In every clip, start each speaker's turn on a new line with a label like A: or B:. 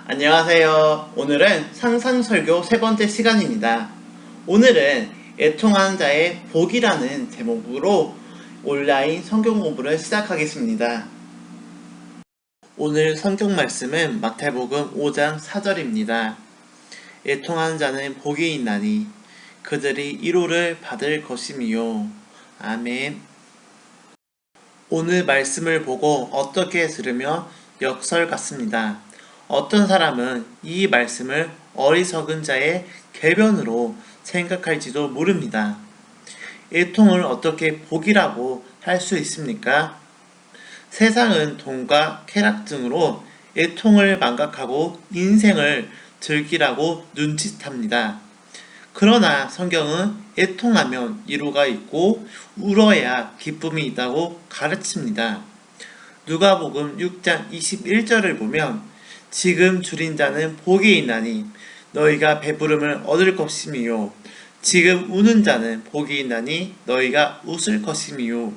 A: 안녕하세요. 오늘은 상상설교 세 번째 시간입니다. 오늘은 애통하는 자의 복이라는 제목으로 온라인 성경 공부를 시작하겠습니다. 오늘 성경 말씀은 마태복음 5장 4절입니다. 애통하는 자는 복이 있나니 그들이 위로를 받을 것이미요. 아멘. 오늘 말씀을 보고 어떻게 들으며 역설 같습니다. 어떤 사람은 이 말씀을 어리석은 자의 궤변으로 생각할지도 모릅니다. 애통을 어떻게 복이라고 할 수 있습니까? 세상은 돈과 쾌락 등으로 애통을 망각하고 인생을 즐기라고 눈짓합니다. 그러나 성경은 애통하면 위로가 있고 울어야 기쁨이 있다고 가르칩니다. 누가복음 6장 21절을 보면 지금 줄인 자는 복이 있나니 너희가 배부름을 얻을 것이미요. 지금 우는 자는 복이 있나니 너희가 웃을 것이미요.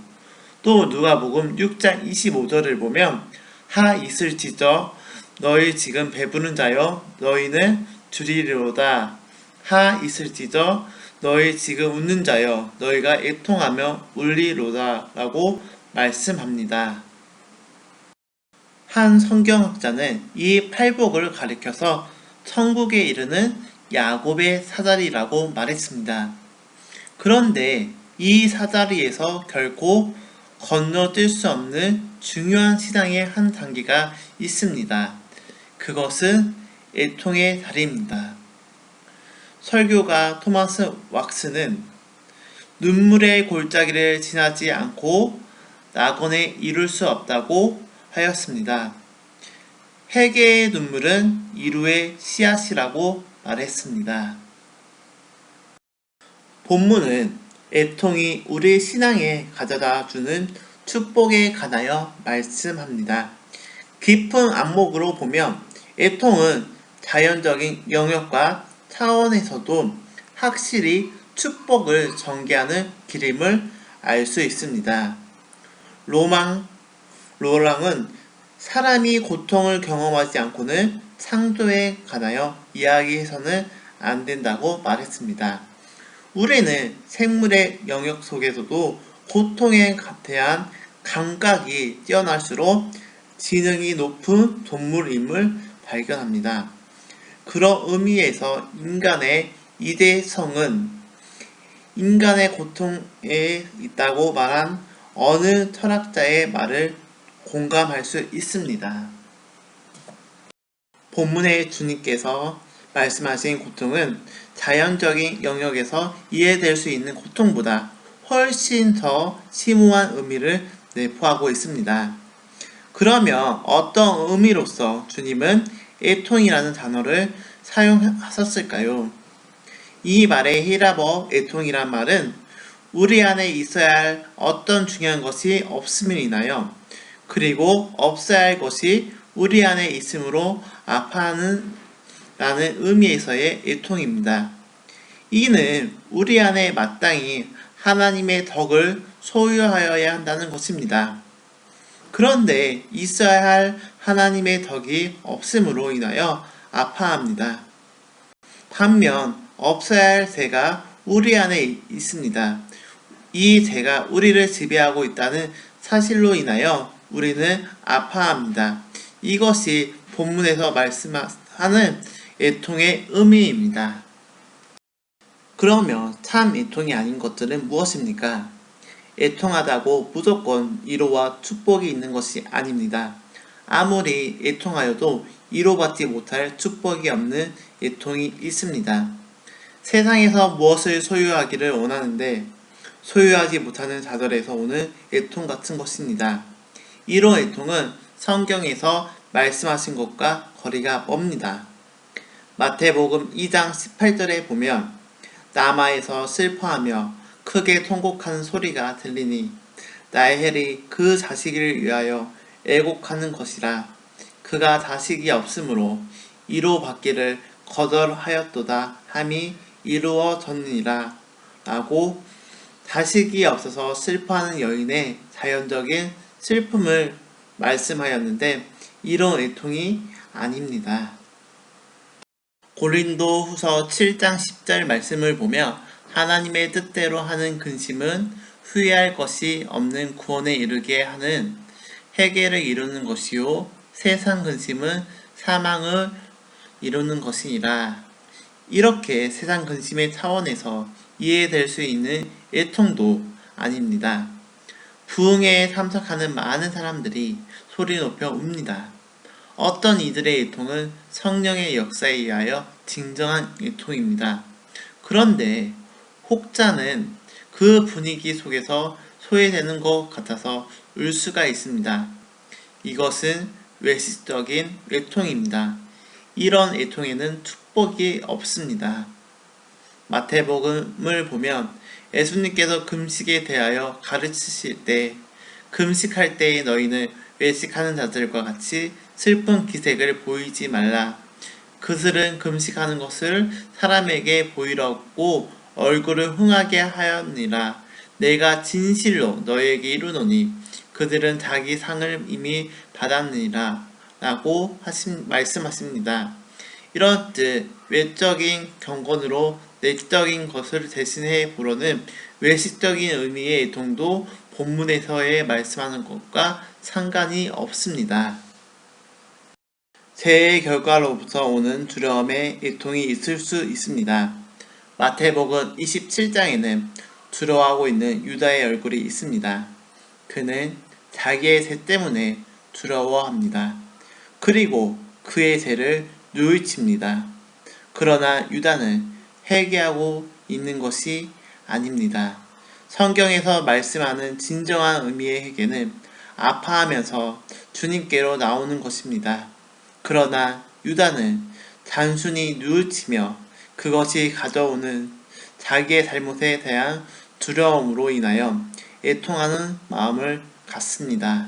A: 또 누가복음 6장 25절을 보면 하 있을지저 너희 지금 배부른 자여 너희는 줄이리로다. 하 있을지저 너희 지금 웃는 자여 너희가 애통하며 울리로다 라고 말씀합니다. 한 성경학자는 이 팔복을 가리켜서 천국에 이르는 야곱의 사다리라고 말했습니다. 그런데 이 사다리에서 결코 건너뛸 수 없는 중요한 신앙의 한 단계가 있습니다. 그것은 애통의 다리입니다. 설교가 토마스 왁스는 눈물의 골짜기를 지나지 않고 낙원에 이룰 수 없다고 하였습니다. 회개의 눈물은 이루의 씨앗이라고 말했습니다. 본문은 애통이 우리 신앙에 가져다 주는 축복에 관하여 말씀합니다. 깊은 안목으로 보면 애통은 자연적인 영역과 차원에서도 확실히 축복을 전개하는 길임을 알 수 있습니다. 롤랑은 사람이 고통을 경험하지 않고는 창조에 관하여 이야기해서는 안 된다고 말했습니다. 우리는 생물의 영역 속에서도 고통에 대한 감각이 뛰어날수록 지능이 높은 동물임을 발견합니다. 그런 의미에서 인간의 이대성은 인간의 고통에 있다고 말한 어느 철학자의 말을 공감할 수 있습니다. 본문의 주님께서 말씀하신 고통은 자연적인 영역에서 이해될 수 있는 고통보다 훨씬 더 심오한 의미를 내포하고 있습니다. 그러면 어떤 의미로서 주님은 애통이라는 단어를 사용하셨을까요? 이 말의 히라버 애통이란 말은 우리 안에 있어야 할 어떤 중요한 것이 없음을 인하여 그리고 없어야 할 것이 우리 안에 있으므로 아파하는 라는 의미에서의 애통입니다. 이는 우리 안에 마땅히 하나님의 덕을 소유하여야 한다는 것입니다. 그런데 있어야 할 하나님의 덕이 없음으로 인하여 아파합니다. 반면 없어야 할 죄가 우리 안에 있습니다. 이 죄가 우리를 지배하고 있다는 사실로 인하여 우리는 아파합니다. 이것이 본문에서 말씀하는 애통의 의미입니다. 그러면 참 애통이 아닌 것들은 무엇입니까? 애통하다고 무조건 위로와 축복이 있는 것이 아닙니다. 아무리 애통하여도 위로받지 못할 축복이 없는 애통이 있습니다. 세상에서 무엇을 소유하기를 원하는데 소유하지 못하는 좌절에서 오는 애통 같은 것입니다. 이런 애통은 성경에서 말씀하신 것과 거리가 멉니다. 마태복음 2장 18절에 보면 라마에서 슬퍼하며 크게 통곡하는 소리가 들리니 라헬이 그 자식을 위하여 애곡하는 것이라. 그가 자식이 없으므로 위로받기를 거절하였도다 함이 이루어졌느니라 라고 자식이 없어서 슬퍼하는 여인의 자연적인 슬픔을 말씀하였는데 이런 애통이 아닙니다. 고린도후서 7장 10절 말씀을 보며 하나님의 뜻대로 하는 근심은 후회할 것이 없는 구원에 이르게 하는 회개를 이루는 것이요 세상 근심은 사망을 이루는 것이니라. 이렇게 세상 근심의 차원에서 이해될 수 있는 애통도 아닙니다. 부흥회에 참석하는 많은 사람들이 소리 높여 웁니다. 어떤 이들의 애통은 성령의 역사에 의하여 진정한 애통입니다. 그런데 혹자는 그 분위기 속에서 소외되는 것 같아서 울 수가 있습니다. 이것은 외식적인 애통입니다. 이런 애통에는 축복이 없습니다. 마태복음을 보면 예수님께서 금식에 대하여 가르치실 때 금식할 때에 너희는 외식하는 자들과 같이 슬픈 기색을 보이지 말라. 그들은 금식하는 것을 사람에게 보이려고 얼굴을 흥하게 하였느니라. 내가 진실로 너희에게 이르노니 그들은 자기 상을 이미 받았느니라 라고 말씀하십니다. 이렇듯 외적인 경건으로 내적인 것을 대신해 보려는 외식적인 의미의 애통도 본문에서의 말씀하는 것과 상관이 없습니다. 죄의 결과로부터 오는 두려움의 애통이 있을 수 있습니다. 마태복음 27장에는 두려워하고 있는 유다의 얼굴이 있습니다. 그는 자기의 죄 때문에 두려워합니다. 그리고 그의 죄를 뉘우칩니다. 그러나 유다는 회개하고 있는 것이 아닙니다. 성경에서 말씀하는 진정한 의미의 회개는 아파하면서 주님께로 나오는 것입니다. 그러나 유다는 단순히 뉘우치며 그것이 가져오는 자기의 잘못에 대한 두려움으로 인하여 애통하는 마음을 갖습니다.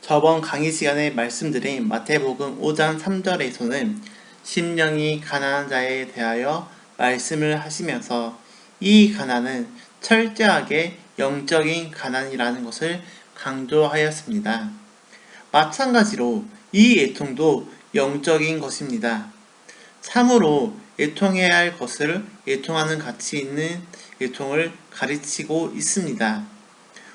A: 저번 강의 시간에 말씀드린 마태복음 5장 3절에서는 심령이 가난한 자에 대하여 말씀을 하시면서 이 가난은 철저하게 영적인 가난이라는 것을 강조하였습니다. 마찬가지로 이 애통도 영적인 것입니다. 참으로 애통해야 할 것을 애통하는 가치 있는 애통을 가르치고 있습니다.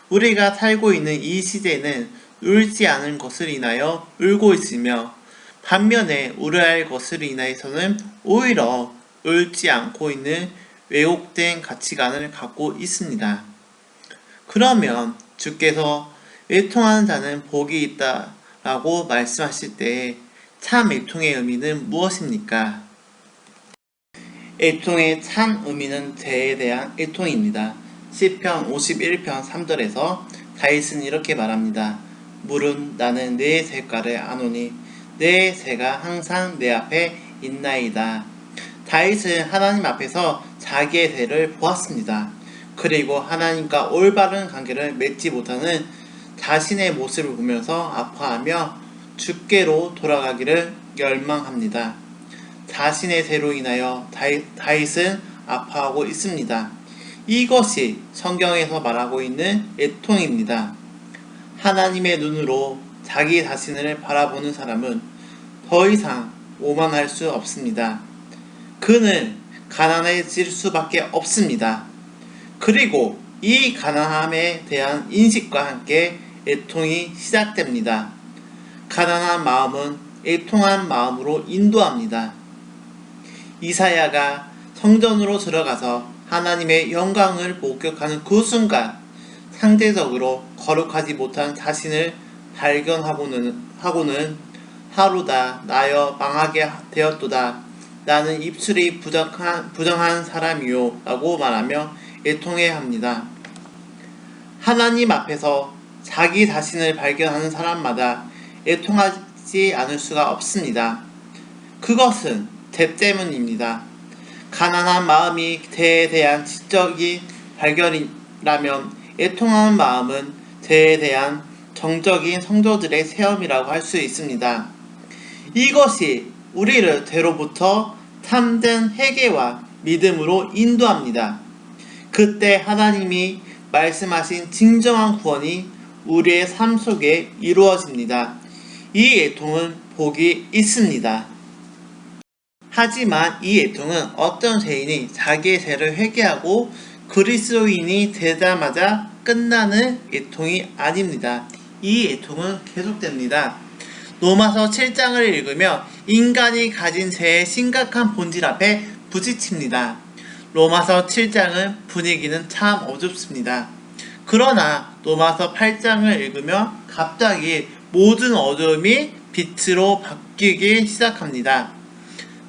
A: 우리가 살고 있는 이 시대는 울지 않은 것을 인하여 울고 있으며 반면에 울어야 할 것을 인하여서는 오히려 울지 않고 있는 왜곡된 가치관을 갖고 있습니다. 그러면 주께서 애통하는 자는 복이 있다 라고 말씀하실 때 참 애통의 의미는 무엇입니까? 애통의 참 의미는 죄에 대한 애통입니다. 시편 51편 3절에서 다윗은 이렇게 말합니다. 물은 나는 내 죄가를 아노니 내 죄가 항상 내 앞에 있나이다. 다윗은 하나님 앞에서 자기의 죄를 보았습니다. 그리고 하나님과 올바른 관계를 맺지 못하는 자신의 모습을 보면서 아파하며 주께로 돌아가기를 열망합니다. 자신의 죄로 인하여 다윗은 아파하고 있습니다. 이것이 성경에서 말하고 있는 애통입니다. 하나님의 눈으로 자기 자신을 바라보는 사람은 더 이상 오만할 수 없습니다. 그는 가난해질 수밖에 없습니다. 그리고 이 가난함에 대한 인식과 함께 애통이 시작됩니다. 가난한 마음은 애통한 마음으로 인도합니다. 이사야가 성전으로 들어가서 하나님의 영광을 목격하는 그 순간 상대적으로 거룩하지 못한 자신을 발견하고는 하루다 나여 망하게 되었도다 나는 입술이 부정한 사람이요 라고 말하며 애통해야 합니다. 하나님 앞에서 자기 자신을 발견하는 사람마다 애통하지 않을 수가 없습니다. 그것은 죄 때문입니다. 가난한 마음이 죄에 대한 지적인 발견이라면 애통하는 마음은 죄에 대한 정적인 성도들의 체험이라고 할 수 있습니다. 이것이 우리를 죄로부터 참된 회개와 믿음으로 인도합니다. 그때 하나님이 말씀하신 진정한 구원이 우리의 삶 속에 이루어집니다. 이 애통은 복이 있습니다. 하지만 이 애통은 어떤 죄인이 자기의 죄를 회개하고 그리스도인이 되자마자 끝나는 애통이 아닙니다. 이 애통은 계속됩니다. 로마서 7장을 읽으면 인간이 가진 죄의 심각한 본질 앞에 부딪힙니다. 로마서 7장은 분위기는 참 어둡습니다. 그러나 로마서 8장을 읽으면 갑자기 모든 어두움이 빛으로 바뀌기 시작합니다.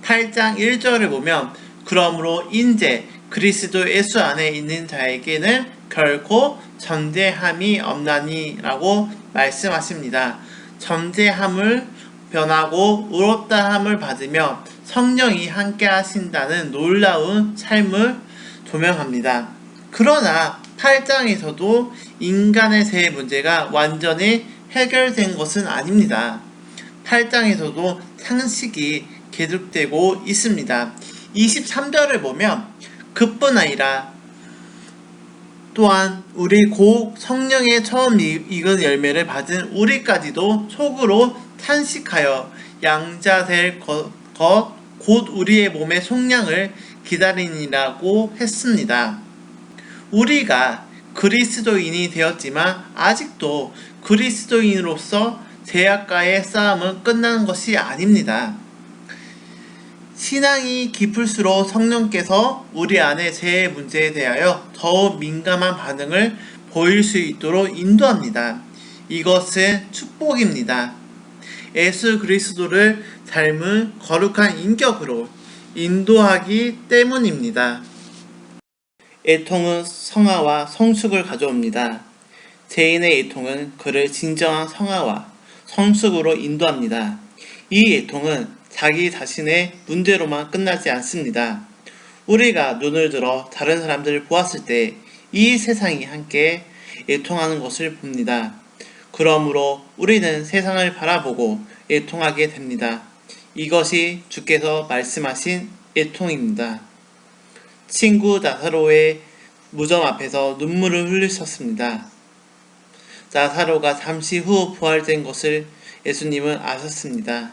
A: 8장 1절을 보면 그러므로 인제 그리스도 예수 안에 있는 자에게는 결코 정죄함이 없나니 라고 말씀하십니다. 정죄함을 변하고 의롭다함을 받으며 성령이 함께 하신다는 놀라운 삶을 조명합니다. 그러나 8장에서도 인간의 죄의 문제가 완전히 해결된 것은 아닙니다. 8장에서도 상식이 계속되고 있습니다. 23절을 보면 그뿐 아니라 또한 우리 곧 성령의 처음 익은 열매를 받은 우리까지도 속으로 탄식하여 양자될 것 곧 우리의 몸의 속량을 기다리니라고 했습니다. 우리가 그리스도인이 되었지만 아직도 그리스도인으로서 죄악과의 싸움은 끝나는 것이 아닙니다. 신앙이 깊을수록 성령께서 우리 안의 죄의 문제에 대하여 더욱 민감한 반응을 보일 수 있도록 인도합니다. 이것은 축복입니다. 예수 그리스도를 닮은 거룩한 인격으로 인도하기 때문입니다. 애통은 성화와 성숙을 가져옵니다. 죄인의 애통은 그를 진정한 성화와 성숙으로 인도합니다. 이 애통은 자기 자신의 문제로만 끝나지 않습니다. 우리가 눈을 들어 다른 사람들을 보았을 때 이 세상이 함께 애통하는 것을 봅니다. 그러므로 우리는 세상을 바라보고 애통하게 됩니다. 이것이 주께서 말씀하신 애통입니다. 친구 나사로의 무덤 앞에서 눈물을 흘리셨습니다. 나사로가 잠시 후 부활된 것을 예수님은 아셨습니다.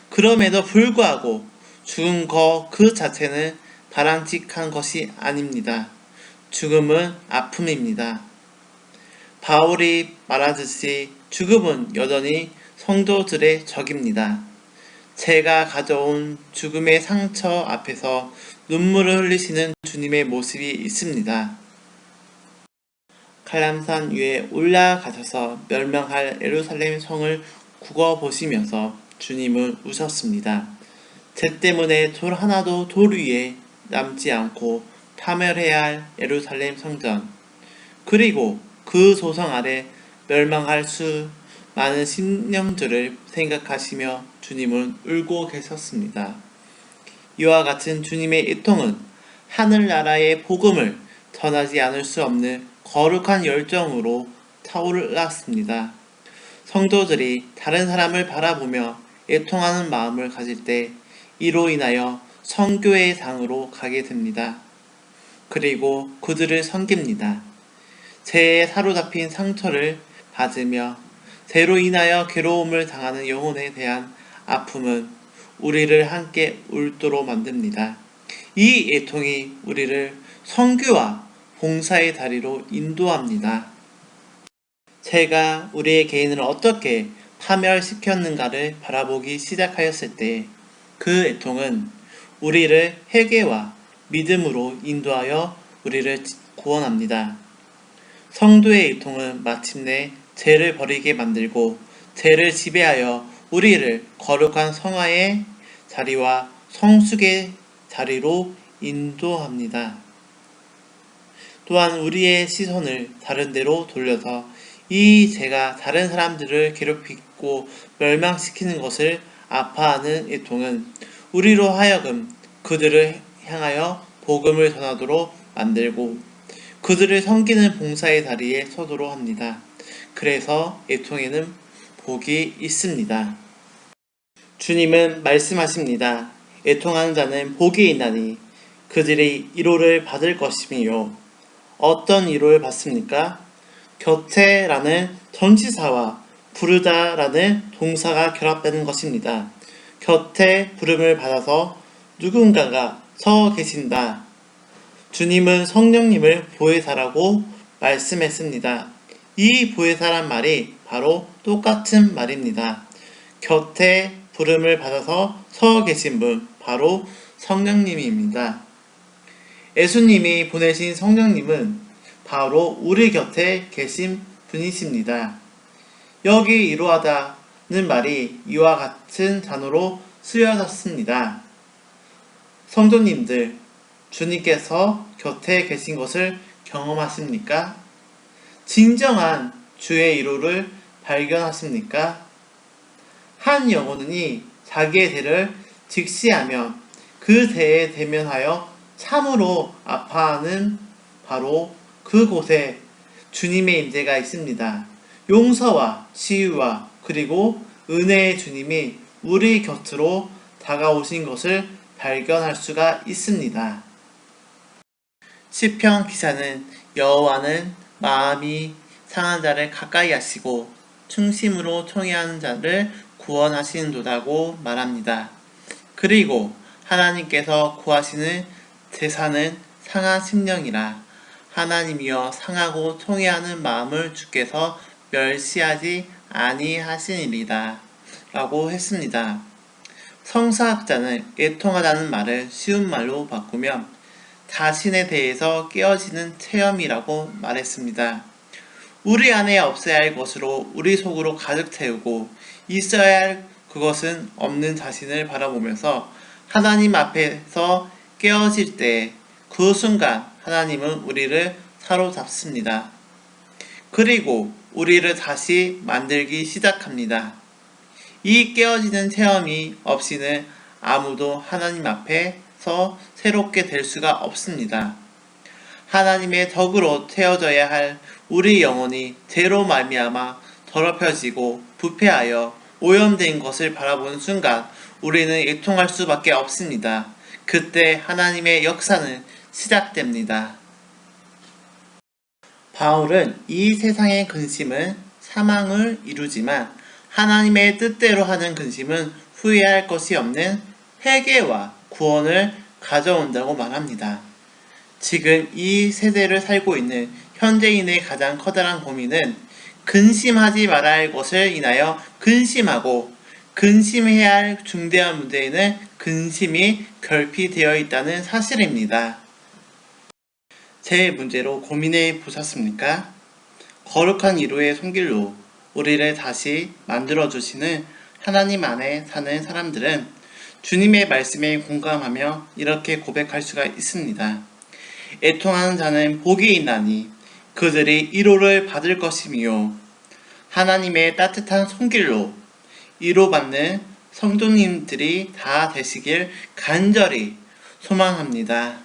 A: 그럼에도 불구하고 죽은 것 그 자체는 바람직한 것이 아닙니다. 죽음은 아픔입니다. 바울이 말하듯이 죽음은 여전히 성도들의 적입니다. 제가 가져온 죽음의 상처 앞에서 눈물을 흘리시는 주님의 모습이 있습니다. 갈람산 위에 올라가셔서 멸망할 예루살렘 성을 굽어보시면서 주님은 우셨습니다. 죄 때문에 돌 하나도 돌 위에 남지 않고 파멸해야 할 예루살렘 성전, 그리고 그 조성 아래 멸망할 많은 심령들을 생각하시며 주님은 울고 계셨습니다. 이와 같은 주님의 애통은 하늘나라의 복음을 전하지 않을 수 없는 거룩한 열정으로 타올랐습니다. 성도들이 다른 사람을 바라보며 애통하는 마음을 가질 때 이로 인하여 성교의 장으로 가게 됩니다. 그리고 그들을 섬깁니다. 죄에 사로잡힌 상처를 받으며 죄로 인하여 괴로움을 당하는 영혼에 대한 아픔은 우리를 함께 울도록 만듭니다. 이 애통이 우리를 선교와 봉사의 다리로 인도합니다. 죄가 우리의 개인을 어떻게 파멸시켰는가를 바라보기 시작하였을 때 그 애통은 우리를 회개와 믿음으로 인도하여 우리를 구원합니다. 성도의 애통은 마침내 죄를 버리게 만들고 죄를 지배하여 우리를 거룩한 성화의 자리와 성숙의 자리로 인도합니다. 또한 우리의 시선을 다른 데로 돌려서 이 죄가 다른 사람들을 괴롭히고 멸망시키는 것을 아파하는 애통은 우리로 하여금 그들을 향하여 복음을 전하도록 만들고 그들을 섬기는 봉사의 자리에 서도록 합니다. 그래서 애통에는 복이 있습니다. 주님은 말씀하십니다. 애통하는 자는 복이 있나니 그들이 위로를 받을 것이며 어떤 위로를 받습니까? 곁에라는 전치사와 부르다라는 동사가 결합되는 것입니다. 곁에 부름을 받아서 누군가가 서 계신다. 주님은 성령님을 보혜사라고 말씀했습니다. 이 보혜사란 말이 바로 똑같은 말입니다. 곁에 부름을 받아서 서 계신 분, 바로 성령님입니다. 예수님이 보내신 성령님은 바로 우리 곁에 계신 분이십니다. 여기 이루하다는 말이 이와 같은 단어로 쓰여졌습니다. 성도님들, 주님께서 곁에 계신 것을 경험하십니까? 진정한 주의 이루를 발견하십니까? 한 영혼이 자기의 죄를 직시하며 그 죄에 대면하여 참으로 아파하는 바로 그곳에 주님의 임재가 있습니다. 용서와 치유와 그리고 은혜의 주님이 우리 곁으로 다가오신 것을 발견할 수가 있습니다. 시편 기사는 여호와는 마음이 상한 자를 가까이 하시고 충심으로 청해하는 자를 구원하시는도다고 말합니다. 그리고 하나님께서 구하시는 제사는 상한 심령이라 하나님이여 상하고 청해하는 마음을 주께서 멸시하지 아니하시니이다 라고 했습니다. 성사학자는 애통하다는 말을 쉬운 말로 바꾸며 자신에 대해서 깨어지는 체험이라고 말했습니다. 우리 안에 없어야 할 것으로 우리 속으로 가득 채우고 있어야 할 그것은 없는 자신을 바라보면서 하나님 앞에서 깨어질 때 그 순간 하나님은 우리를 사로잡습니다. 그리고 우리를 다시 만들기 시작합니다. 이 깨어지는 체험이 없이는 아무도 하나님 앞에서 새롭게 될 수가 없습니다. 하나님의 덕으로 채워져야 할 우리 영혼이 죄로 말미암아 더럽혀지고 부패하여 오염된 것을 바라보는 순간 우리는 애통할 수밖에 없습니다. 그때 하나님의 역사는 시작됩니다. 바울은 이 세상의 근심은 사망을 이루지만 하나님의 뜻대로 하는 근심은 후회할 것이 없는 회개와 구원을 가져온다고 말합니다. 지금 이 세대를 살고 있는 현대인의 가장 커다란 고민은 근심하지 말아야 할 것을 인하여 근심하고 근심해야 할 중대한 문제에는 근심이 결핍되어 있다는 사실입니다. 제 문제로 고민해 보셨습니까? 거룩한 이루의 손길로 우리를 다시 만들어주시는 하나님 안에 사는 사람들은 주님의 말씀에 공감하며 이렇게 고백할 수가 있습니다. 애통하는 자는 복이 있나니 그들이 위로를 받을 것이며 하나님의 따뜻한 손길로 위로받는 성도님들이 다 되시길 간절히 소망합니다.